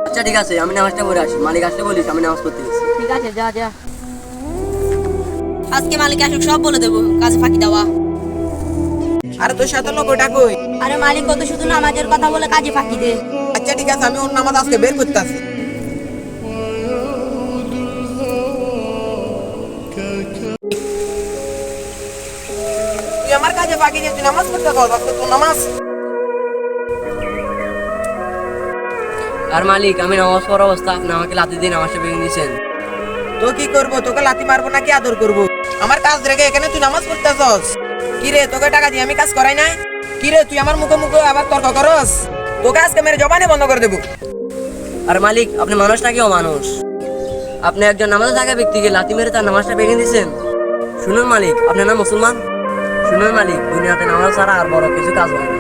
আচ্ছা ঠিক আছে, আমি নামাজটা পড়ে আসি। মালিক আসলে বলিস আমি নামাজ পড়তে গেছি। ঠিক আছে, যা যা। আজকে মালিক আসুক সব বলে দেবো, কাজে ফাঁকি দেওয়া। আরে তোর সাথে লোকটা কই? আরে মালিক কত শুধু নামাজের কথা বলে কাজে ফাঁকি দে। আচ্ছা ঠিক আছে, আমি ওর নামাজ আজকে বের করতেছি। তুই আমার কাজে ফাঁকি দিয়ে তুই নামাজ পড়তে কর, তোর নামাজ। আর মালিক, আমি নামাজ পড়ার অবস্থা আপনি আমাকে লাথি দিয়ে নামাজটা ভেঙে দিয়েছেন। তো কি করবো? তোকে লাথি মারবো নাকি আদর করবো? আমার কাজ রেখে এখানে তুই নামাজ পড়তেছস? কি রে, তোকে টাকা দিয়ে আমি কাজ করাই নাই? কি রে, তুই আমার মুখে মুখে আবার তর্ক করস? তোকে আজকে মেরে জবানে বন্ধ করে দেবো। আর মালিক, আপনি মানুষ নাকি অমানুষ? আপনি একজন নামাজে থাকা ব্যক্তিকে লাথি মেরে তার নামাজটা ভেঙে দিয়েছেন। শুনুন মালিক, আপনার নাম মুসলমান? শুনুন মালিক, দুনিয়াতে নামাজ ছাড়া আর বড় কিছু কাজ হয় না।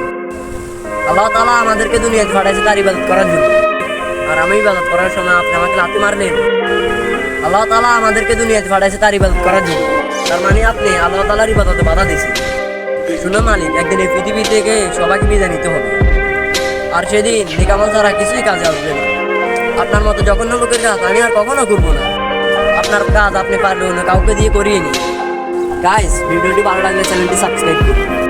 আল্লাহ তাআলা আমাদেরকে দুনিয়াতে পাঠাইছে তার ইবাদত করার জন্য। আর আমি ইবাদত করার সময় আপনি আমাকে লাথি মারলেন। আল্লাহ তাআলা আমাদেরকে দুনিয়াতে পাঠাইছে তার ইবাদত করার জন্য। তার মানে আপনি আল্লাহ তাআলার ইবাদতে বাধা দিয়েছেন। শুনুন মালিক, একদিন এই পৃথিবী থেকে সবাইকে বিদায় নিতে হবে। আর সেদিন নিকামল ছাড়া কিছুই কাজে আসবে না। আপনার মতো জঘন্য লোকের কাজ আমি আর কখনো করবো না। আপনার কাজ আপনি পারলে অন্য কাউকে দিয়ে করিয়ে নিন। গাইস, ভিডিওটি ভালো লাগলে চ্যানেলটি সাবস্ক্রাইব করুন।